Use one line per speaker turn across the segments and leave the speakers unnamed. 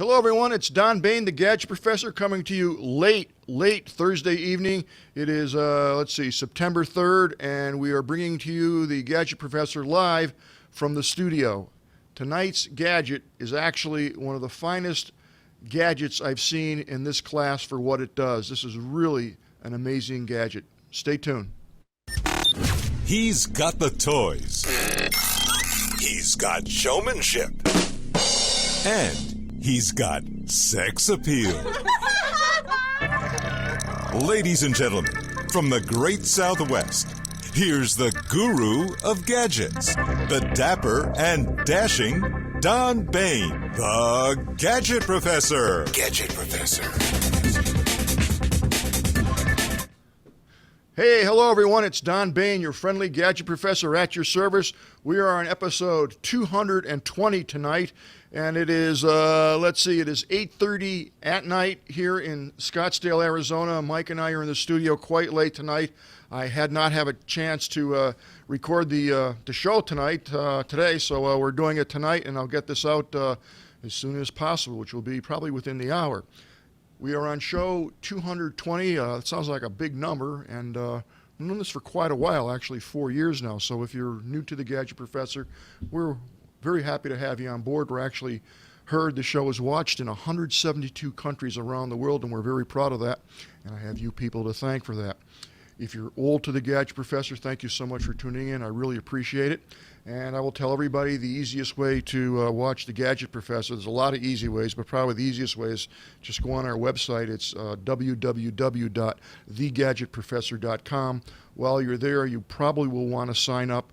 Hello, everyone. It's Don Baine, the Gadget Professor, coming to you late Thursday evening. It is, September 3rd, and we are bringing to you the Gadget Professor live from the studio. Tonight's gadget is actually one of the finest gadgets I've seen in this class for what it does. This is really an amazing gadget. Stay tuned.
He's got the toys. He's got showmanship. And he's got sex appeal. Ladies and gentlemen, from the great Southwest, here's the guru of gadgets, the dapper and dashing Don Baine, the Gadget Professor. Gadget Professor.
Hey, hello everyone, it's Don Baine, your friendly Gadget Professor at your service. We are on episode 220 tonight, and it is, it is 8:30 at night here in Scottsdale, Arizona. Mike and I are in the studio quite late tonight. I had not have a chance to record the show today, so we're doing it tonight, and I'll get this out as soon as possible, which will be probably within the hour. We are on show 220. It sounds like a big number, and I've known this for quite a while, actually 4 years now. So if you're new to the Gadget Professor, we're very happy to have you on board. We're actually heard the show is watched in 172 countries around the world, and we're very proud of that. And I have you people to thank for that. If you're old to the Gadget Professor, thank you so much for tuning in. I really appreciate it. And I will tell everybody the easiest way to watch the Gadget Professor. There's a lot of easy ways, but probably the easiest way is just go on our website. It's www.thegadgetprofessor.com. While you're there, you probably will want to sign up.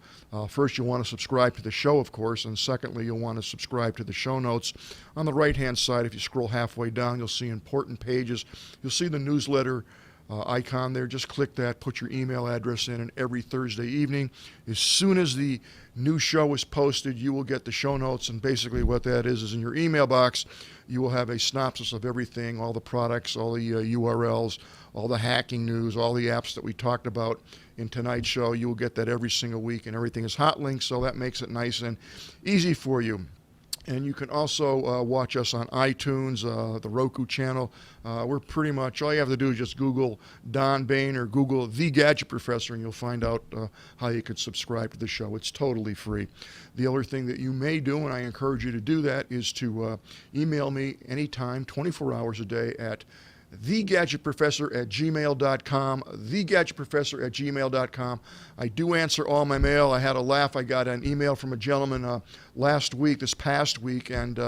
First, you'll want to subscribe to the show, of course, and secondly, you'll want to subscribe to the show notes. On the right-hand side, if you scroll halfway down, you'll see important pages. You'll see the newsletter icon there. Just click that, put your email address in, and every Thursday evening, as soon as the new show is posted, you will get the show notes, and basically what that is in your email box, you will have a synopsis of everything, all the products, all the URLs, all the hacking news, all the apps that we talked about in tonight's show. You will get that every single week, and everything is hot links, so that makes it nice and easy for you. And you can also watch us on iTunes, the Roku channel. We're pretty much, all you have to do is just Google Don Baine or Google The Gadget Professor, and you'll find out how you could subscribe to the show. It's totally free. The other thing that you may do, and I encourage you to do that, is to email me anytime, 24 hours a day at thegadgetprofessor@gmail.com, thegadgetprofessor@gmail.com. I do answer all my mail. I had a laugh. I got an email from a gentleman this past week, and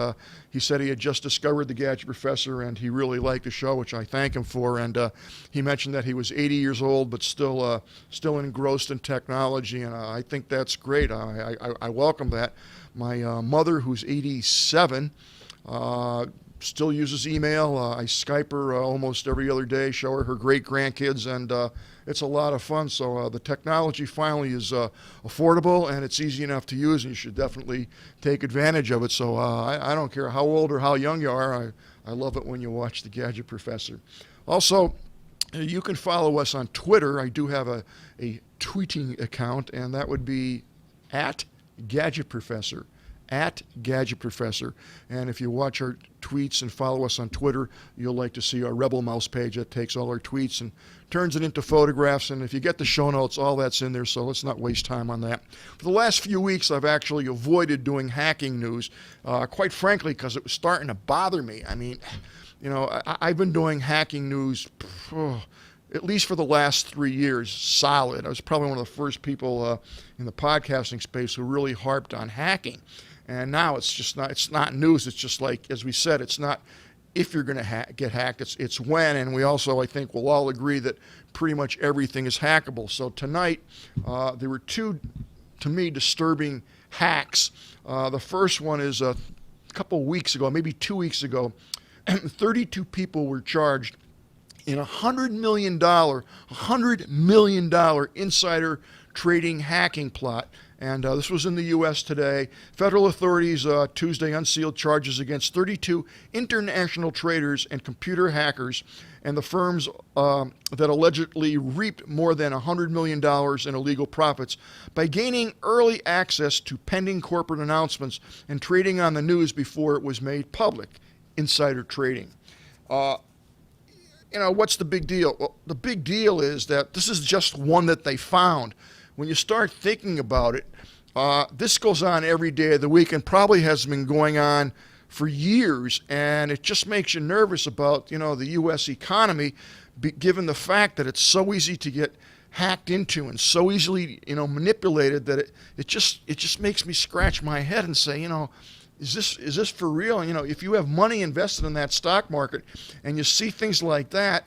he said he had just discovered the Gadget Professor, and he really liked the show, which I thank him for. And he mentioned that he was 80 years old, but still engrossed in technology, and I think that's great. I welcome that. My mother, who's 87, still uses email. I Skype her almost every other day, show her great-grandkids, and it's a lot of fun. So the technology finally is affordable, and it's easy enough to use, and you should definitely take advantage of it. So I don't care how old or how young you are. I love it when you watch the Gadget Professor. Also, you can follow us on Twitter. I do have a tweeting account, and that would be at Gadget Professor. At Gadget Professor. And if you watch our tweets and follow us on Twitter, you'll like to see our Rebel Mouse page that takes all our tweets and turns it into photographs. And if you get the show notes, all that's in there, so let's not waste time on that. For the last few weeks, I've actually avoided doing hacking news, quite frankly, because it was starting to bother me. I mean, I've been doing hacking news at least for the last 3 years, solid. I was probably one of the first people in the podcasting space who really harped on hacking. And now it's not news. It's just like, as we said, it's not if you're going to get hacked, it's when. And we also, I think, will all agree that pretty much everything is hackable. So tonight, there were two, to me, disturbing hacks. The first one is a couple weeks ago, maybe 2 weeks ago, 32 people were charged in a $100 million insider trading hacking plot. And this was in the U.S. today. Federal authorities Tuesday unsealed charges against 32 international traders and computer hackers and the firms that allegedly reaped more than $100 million in illegal profits by gaining early access to pending corporate announcements and trading on the news before it was made public. insider trading. What's the big deal? Well, the big deal is that this is just one that they found. When you start thinking about it, this goes on every day of the week and probably has been going on for years, and it just makes you nervous about, the U.S. economy, given the fact that it's so easy to get hacked into and so easily, manipulated that it just makes me scratch my head and say, is this for real? If you have money invested in that stock market and you see things like that,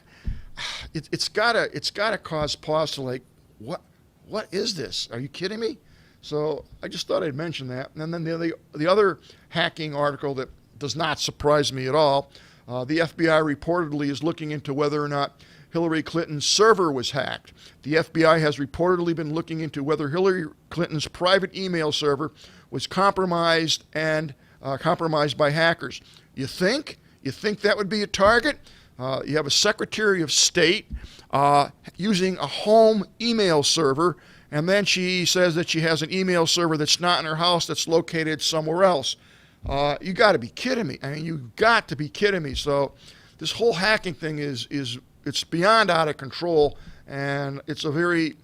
it's gotta cause pause to like, what is this? Are you kidding me? So I just thought I'd mention that. And then the other hacking article that does not surprise me at all, the FBI reportedly is looking into whether or not Hillary Clinton's server was hacked. The FBI has reportedly been looking into whether Hillary Clinton's private email server was compromised by hackers. You think that would be a target? You have a Secretary of State using a home email server, and then she says that she has an email server that's not in her house, that's located somewhere else. You got to be kidding me. You've got to be kidding me. So this whole hacking thing it's beyond out of control, and it's very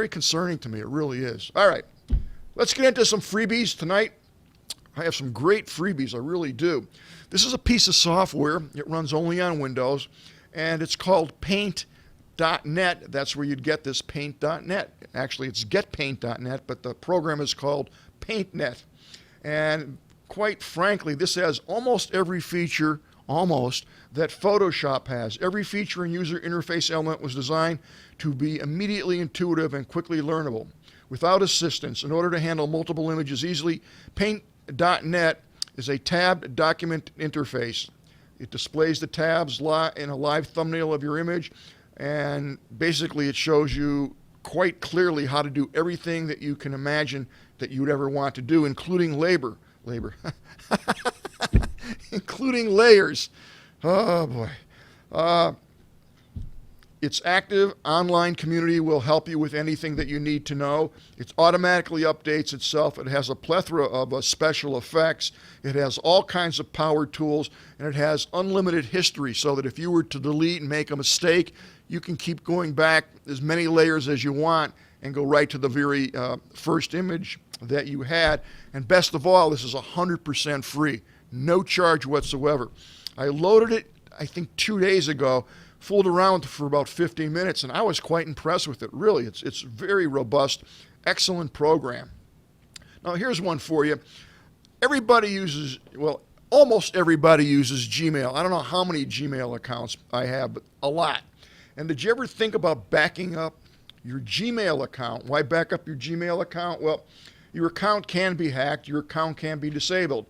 concerning to me. It really is. All right, let's get into some freebies tonight. I have some great freebies, I really do. This is a piece of software. It runs only on Windows, and it's called Paint.net. That's where you'd get this, Paint.net. Actually, it's GetPaint.net, but the program is called PaintNet. And quite frankly, this has almost every feature, that Photoshop has. Every feature and user interface element was designed to be immediately intuitive and quickly learnable. Without assistance, in order to handle multiple images easily, Paint.net is a tabbed document interface. It displays the tabs in a live thumbnail of your image, and basically it shows you quite clearly how to do everything that you can imagine that you'd ever want to do, including labor. Including layers. Oh boy. Its active online community will help you with anything that you need to know. It automatically updates itself. It has a plethora of special effects. It has all kinds of power tools, and it has unlimited history, so that if you were to delete and make a mistake, you can keep going back as many layers as you want and go right to the very first image that you had. And best of all, this is 100% free, no charge whatsoever. I loaded it, I think 2 days ago, fooled around for about 15 minutes, and I was quite impressed with it. Really, it's very robust, excellent program. Now here's one for you. Almost everybody uses Gmail. I don't know how many Gmail accounts I have, but a lot. And did you ever think about backing up your Gmail account? Why back up your Gmail account? Well, your account can be hacked. Your account can be disabled.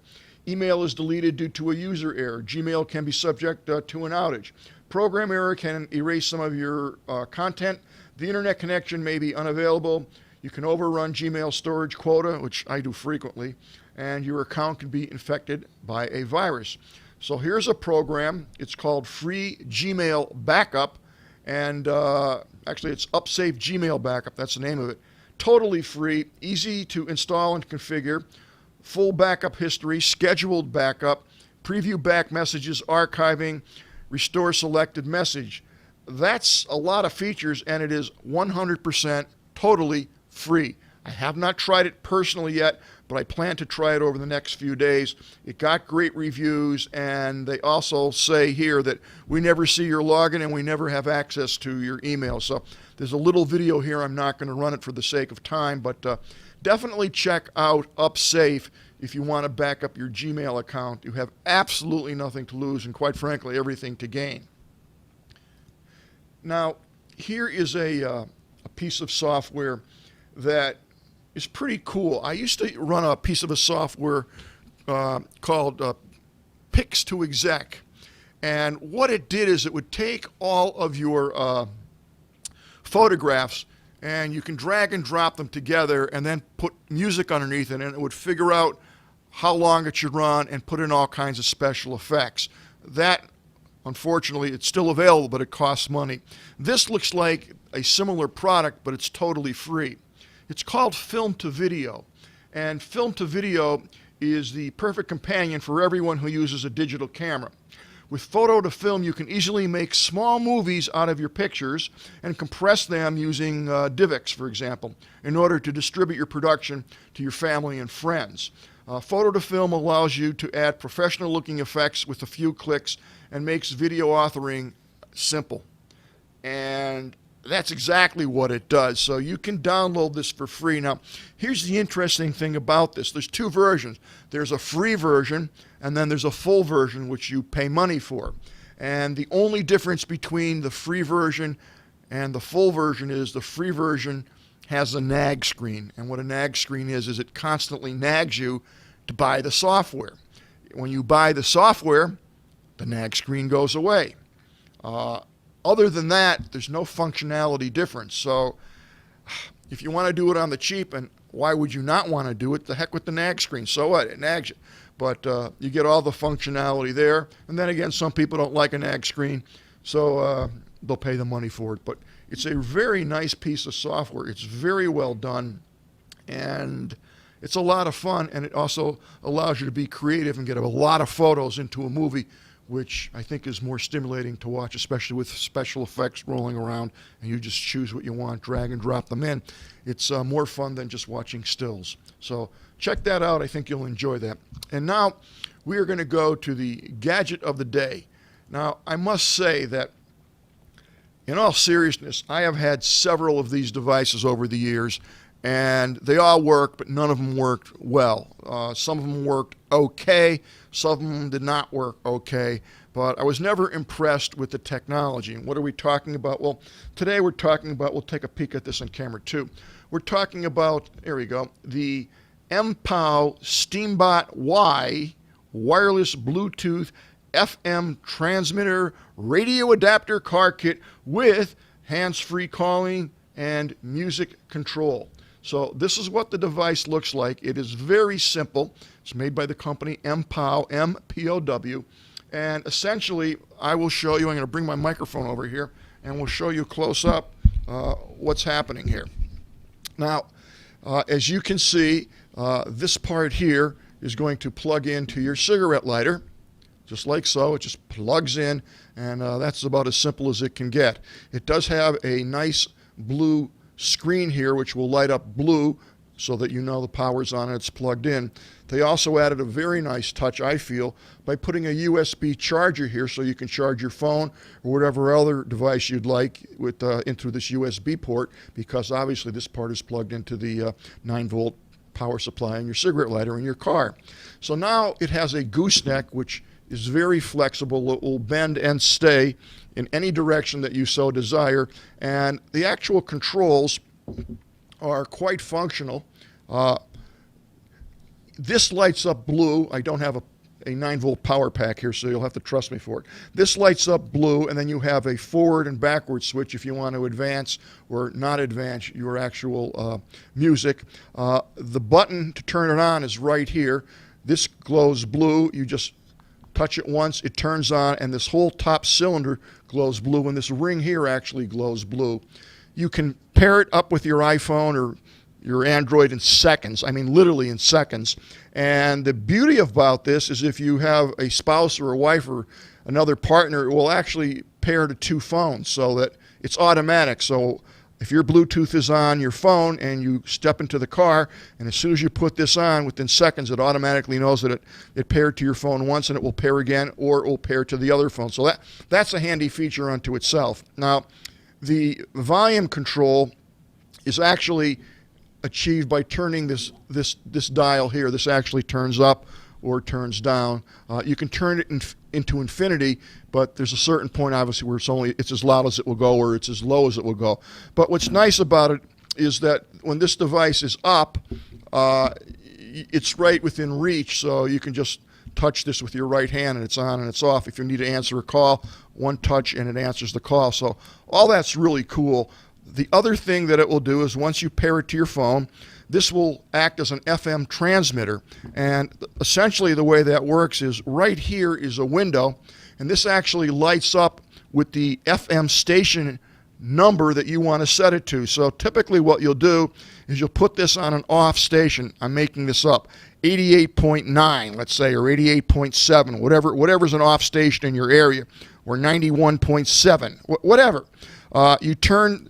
Email is deleted due to a user error. Gmail can be subject to an outage. Program error can erase some of your content. The internet connection may be unavailable. You can overrun Gmail storage quota, which I do frequently, and your account can be infected by a virus. So here's a program. It's called Free Gmail Backup, and actually it's UpSafe Gmail Backup. That's the name of it. Totally free, easy to install and configure. Full backup history, scheduled backup, preview back messages, archiving, restore selected message. That's a lot of features, and it is 100% totally free. I have not tried it personally yet, but I plan to try it over the next few days. It got great reviews, and they also say here that we never see your login and we never have access to your email. So there's a little video here. I'm not going to run it for the sake of time, but definitely check out UpSafe if you want to back up your Gmail account. You have absolutely nothing to lose and, quite frankly, everything to gain. Now, here is a piece of software that is pretty cool. I used to run a piece of a software called Pix2Exec, and what it did is it would take all of your photographs, and you can drag and drop them together and then put music underneath it, and it would figure out how long it should run and put in all kinds of special effects. That, unfortunately, it's still available, but it costs money. This looks like a similar product, but it's totally free. It's called Film to Video, and Film to Video is the perfect companion for everyone who uses a digital camera. With photo to film, you can easily make small movies out of your pictures and compress them using DivX, for example, in order to distribute your production to your family and friends. Photo to film allows you to add professional-looking effects with a few clicks and makes video authoring simple. And that's exactly what it does. So you can download this for free. Now, here's the interesting thing about this. There's two versions. There's a free version, and then there's a full version, which you pay money for. And the only difference between the free version and the full version is the free version has a nag screen. And what a nag screen is it constantly nags you to buy the software. When you buy the software, the nag screen goes away. Other than that, there's no functionality difference. So if you want to do it on the cheap, and why would you not want to do it? The heck with the nag screen. So what? It nags you. But you get all the functionality there. And then again, some people don't like a nag screen, so they'll pay the money for it. But it's a very nice piece of software. It's very well done, and it's a lot of fun, and it also allows you to be creative and get a lot of photos into a movie, which I think is more stimulating to watch, especially with special effects rolling around, and you just choose what you want, drag and drop them in. It's more fun than just watching stills. So check that out. I think you'll enjoy that. And now we are going to go to the gadget of the day. Now, I must say that in all seriousness, I have had several of these devices over the years, and they all work, but none of them worked well. Some of them worked okay, some of them did not work okay, but I was never impressed with the technology. And what are we talking about? Well, today we're talking about, we'll take a peek at this on camera too. We're talking about, there we go, the MPOW Streambot Y wireless Bluetooth FM transmitter radio adapter car kit with hands-free calling and music control. So this is what the device looks like. It is very simple. It's made by the company MPOW, M-P-O-W. And essentially, I will show you, I'm going to bring my microphone over here, and we'll show you close up what's happening here. Now, as you can see, this part here is going to plug into your cigarette lighter, just like so. It just plugs in, and that's about as simple as it can get. It does have a nice blue screen here which will light up blue so that you know the power's on and it's plugged in. They also added a very nice touch, I feel, by putting a USB charger here so you can charge your phone or whatever other device you'd like with into this USB port, because obviously this part is plugged into the 9-volt power supply in your cigarette lighter in your car. So now it has a gooseneck which is very flexible. It will bend and stay in any direction that you so desire, and the actual controls are quite functional. This lights up blue. I don't have a 9-volt power pack here, so you'll have to trust me for it. This lights up blue, and then you have a forward and backward switch if you want to advance or not advance your actual music. The button to turn it on is right here. This glows blue. You just touch it once, it turns on, and this whole top cylinder glows blue, and this ring here actually glows blue. You can pair it up with your iPhone or your Android in seconds. I mean, literally in seconds. And the beauty about this is if you have a spouse or a wife or another partner, it will actually pair to two phones so that it's automatic. So if your Bluetooth is on your phone and you step into the car, and as soon as you put this on, within seconds, it automatically knows that it paired to your phone once, and it will pair again, or it will pair to the other phone. So that's a handy feature unto itself. Now, the volume control is actually achieved by turning this dial here. This actually turns up or turns down. You can turn it into infinity, but there's a certain point, obviously, where it's as loud as it will go or it's as low as it will go. But what's nice about it is that when this device is up, it's right within reach, so you can just touch this with your right hand and it's on and it's off. If you need to answer a call, one touch and it answers the call. So all that's really cool. The other thing that it will do is once you pair it to your phone, this will act as an FM transmitter. And essentially the way that works is right here is a window, and this actually lights up with the FM station number that you want to set it to. So typically what you'll do is you'll put this on an off station. I'm making this up. 88.9, let's say, or 88.7, whatever's an off station in your area, or 91.7, whatever. You tune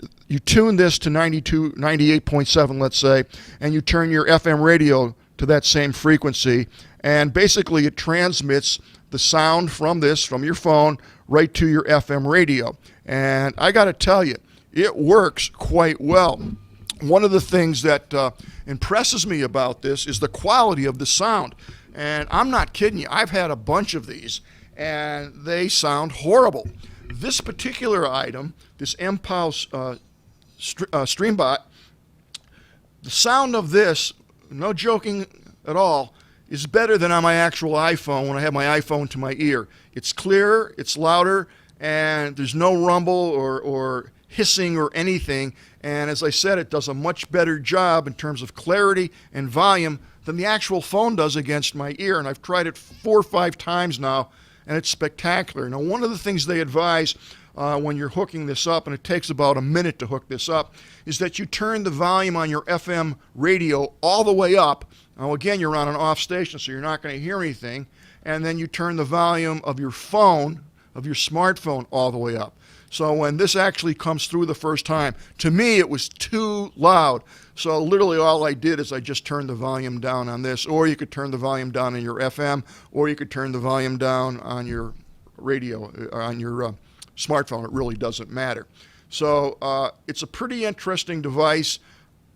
this to 98.7, let's say, and you turn your FM radio to that same frequency, and basically it transmits the sound from your phone, right to your FM radio. And I got to tell you, it works quite well. One of the things that impresses me about this is the quality of the sound. And I'm not kidding you. I've had a bunch of these, and they sound horrible. This particular item, this MPOW Streambot, the sound of this, no joking at all, is better than on my actual iPhone when I have my iPhone to my ear. It's clearer, it's louder, and there's no rumble or hissing or anything. And as I said, it does a much better job in terms of clarity and volume than the actual phone does against my ear. And I've tried it 4 or 5 times now, and it's spectacular. Now, one of the things they advise when you're hooking this up, and it takes about a minute to hook this up, is that you turn the volume on your FM radio all the way up. Now, again, you're on an off station, so you're not going to hear anything. And then you turn the volume of your phone, of your smartphone, all the way up. So when this actually comes through the first time, to me it was too loud. So literally all I did is I just turned the volume down on this, or you could turn the volume down on your FM, or you could turn the volume down on your radio, on your smartphone. It really doesn't matter. So it's a pretty interesting device.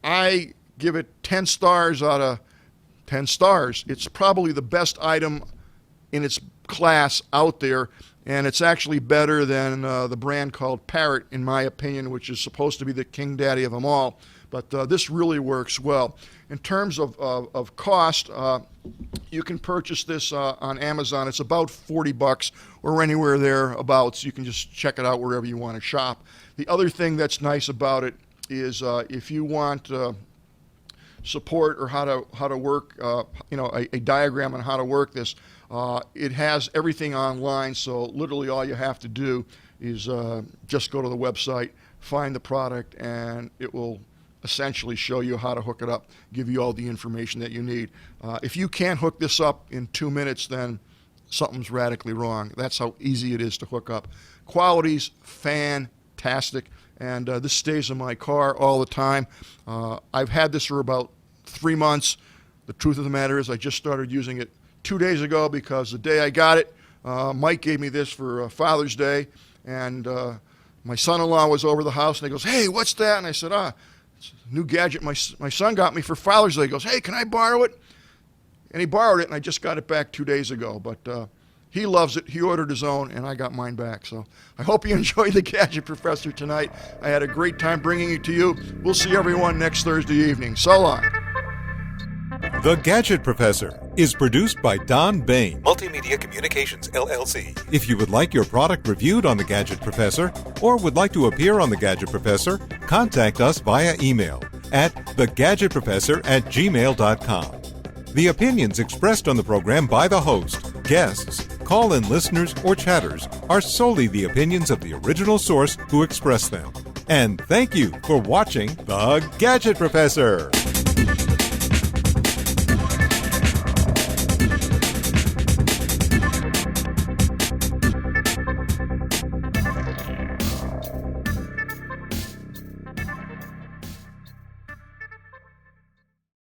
I give it 10 stars out of 10 stars. It's probably the best item in its class out there, and it's actually better than the brand called Parrot, in my opinion, which is supposed to be the king daddy of them all. But this really works well. In terms of cost, you can purchase this on Amazon. It's about $40 or anywhere thereabouts. You can just check it out wherever you want to shop. The other thing that's nice about it is if you want support or how to work, a diagram on how to work this, it has everything online. So literally all you have to do is just go to the website, find the product, and it will essentially show you how to hook it up, give you all the information that you need. If you can't hook this up in 2 minutes, then something's radically wrong. That's how easy it is to hook up. Quality's fantastic, and this stays in my car all the time. I've had this for about 3 months. The truth of the matter is I just started using it 2 days ago, because the day I got it, Mike gave me this for Father's Day, and my son-in-law was over the house, and he goes, "Hey, what's that?" And I said, it's a new gadget my son got me for Father's Day. He goes, "Hey, can I borrow it?" And he borrowed it, and I just got it back 2 days ago. But he loves it. He ordered his own, and I got mine back. So I hope you enjoyed the Gadget Professor tonight. I had a great time bringing it to you. We'll see everyone next Thursday evening. So long.
The Gadget Professor is produced by Don Baine, Multimedia Communications, LLC. If you would like your product reviewed on The Gadget Professor, or would like to appear on The Gadget Professor, contact us via email at thegadgetprofessor@gmail.com. The opinions expressed on the program by the host, guests, call-in listeners, or chatters are solely the opinions of the original source who expressed them. And thank you for watching The Gadget Professor.